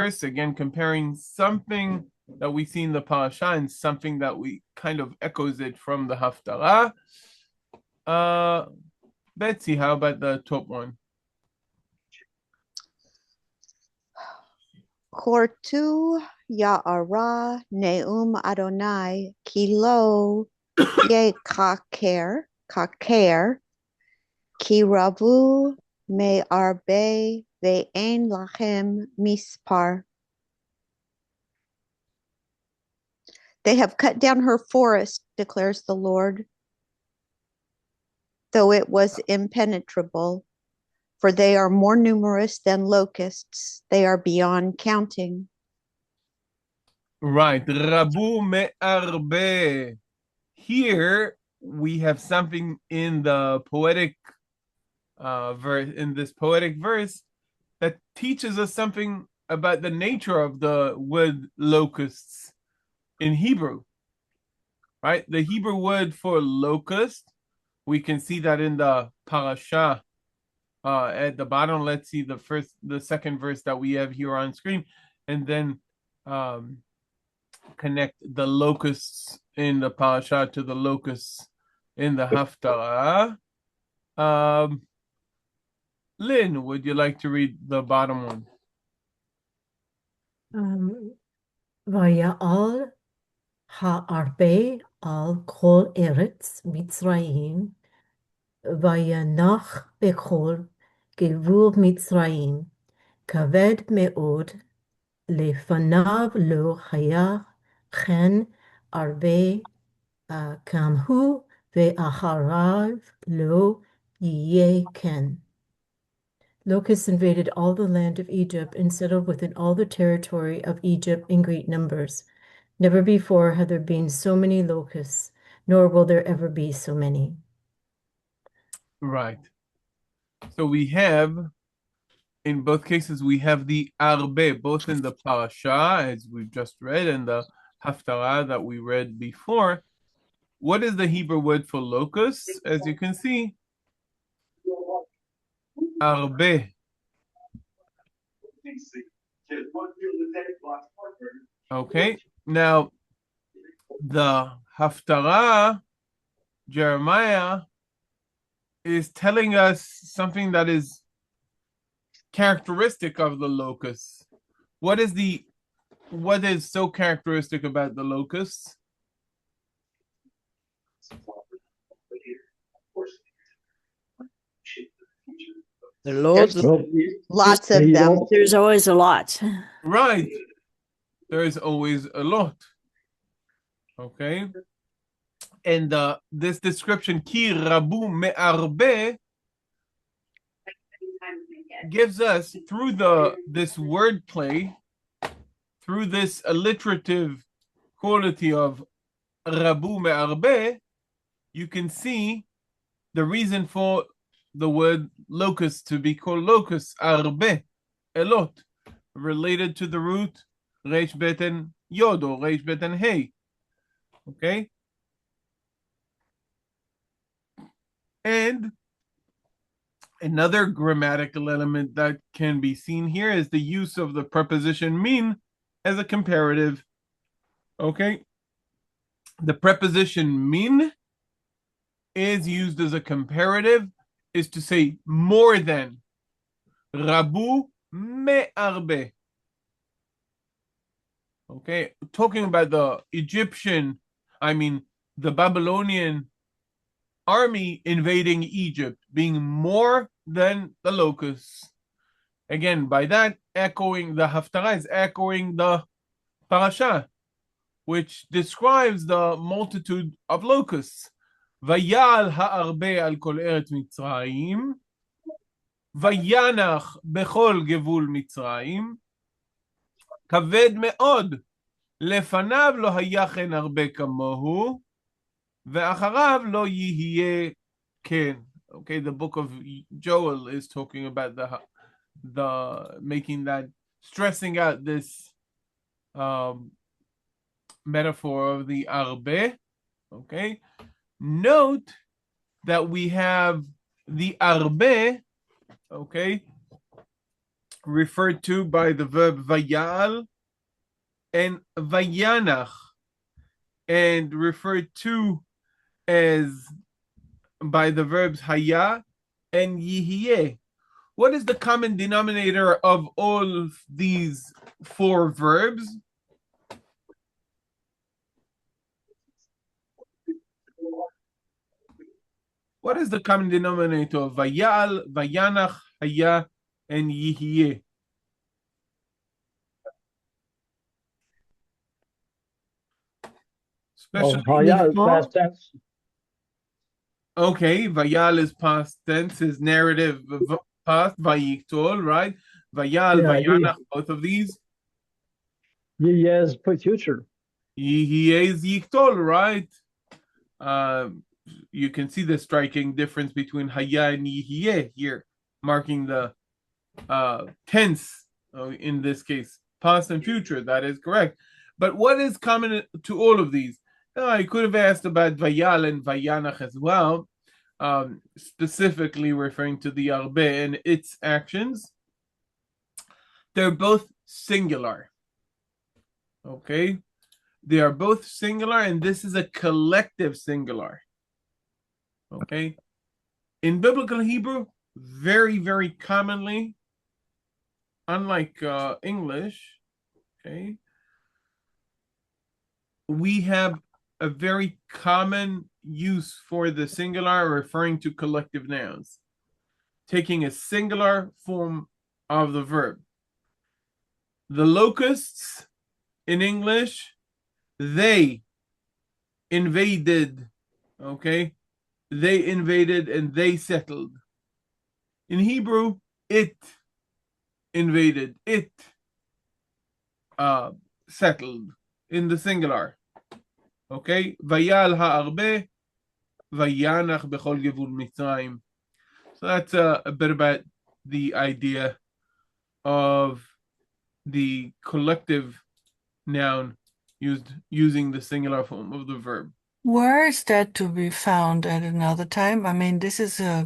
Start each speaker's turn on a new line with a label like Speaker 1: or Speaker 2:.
Speaker 1: verse, again, comparing something that we see in the parasha and something that we kind of echoes it from the haftarah. Betsy, how about the top one?
Speaker 2: Kortu Ya'ara Neum Adonai Kilo Ye Kaker Ki Rabbû mē'arbeh Ve'en Lachem Mispar. They have cut down her forest, declares the Lord, though it was impenetrable, for they are more numerous than locusts. They are beyond counting.
Speaker 1: Right, rabbû mē'arbeh. Here we have something in the poetic verse, in this poetic verse, that teaches us something about the nature of the word locusts in Hebrew. Right, the Hebrew word for locust, we can see that in the parasha at the bottom. Let's see the second verse that we have here on screen, and then connect the locusts in the parasha to the locusts in the haftarah. Lynn, would you like to read the bottom one?
Speaker 3: Vaya'al hā'arbeh al kol eretz Mitzrayim, Vayanach bechol gevur Mitzrayim, kaved me'od, lefanav lo hāyāh chen arbeh kamhu ve'acharav lo yihyeh ken. Locusts invaded all the land of Egypt and settled within all the territory of Egypt in great numbers. Never before have there been so many locusts, nor will there ever be so many.
Speaker 1: Right. So we have, in both cases, we have the arbeh, both in the parasha, as we've just read, and the haftarah that we read before. What is the Hebrew word for locusts? As you can see, arbeh. Okay, now the haftarah, Jeremiah, is telling us something that is characteristic of the locusts. What is so characteristic about the locusts?
Speaker 2: There's lots of them.
Speaker 4: There's always a lot.
Speaker 1: Right. There is always a lot. Okay. And this description, ki rabbû mē'arbeh, gives us, through this wordplay, through this alliterative quality of rabbû mē'arbeh, you can see the reason for the word locust to be called locusts, arbeh, a lot, related to the root resh beten yod or resh beten hey. Okay. And another grammatical element that can be seen here is the use of the preposition min as a comparative. Okay. The preposition min is used as a comparative, is to say more than. Rabbû mē'arbeh. Okay, talking about the the Babylonian army invading Egypt, being more than the locusts. Again, by that, echoing the haftarah is echoing the parasha, which describes the multitude of locusts. ויעל hā'arbeh al kol eretz Mitzrayim, ויינח בכל גבול מצרים, כבד מאוד, לפניו לא היה כן הרבה כמוהו, ואחריו לא yihyeh ken. Okay, the book of Joel is talking about the making that, stressing out this metaphor of the arbeh. Okay, note that we have the arbeh, okay, referred to by the verb vayal, and vayanach, and referred to as by the verbs hāyāh and yihyeh. What is the common denominator of all of these four verbs? What is the common denominator of vayal, vayanach, hāyāh, and yihyeh?
Speaker 4: Well,
Speaker 1: Especially
Speaker 4: hāyāh is past tense.
Speaker 1: okay, vayal is past tense, is narrative past, vayiktol, right? Vayal,
Speaker 4: Yeah,
Speaker 1: vayanach, both of these.
Speaker 4: yihyeh is future.
Speaker 1: Yihyeh is yiktol, right? You can see the striking difference between hāyāh and yihyeh here, marking the tense in this case, past and future. That is correct. But what is common to all of these? I could have asked about vayal and vayanach as well, specifically referring to the mē'arbeh and its actions. They're both singular. Okay? They are both singular, and this is a collective singular. Okay? In biblical Hebrew, very, very commonly, unlike English, okay, we have a very common use for the singular referring to collective nouns, taking a singular form of the verb. The locusts in English, they invaded, okay? They invaded and they settled. In Hebrew, it invaded, it settled in the singular. Okay? Vayal hā'arbeh, vayanach bechol gevul Mitzrayim. So that's a bit about the idea of the collective noun using the singular form of the verb.
Speaker 5: Where is that to be found at another time? I mean, this is a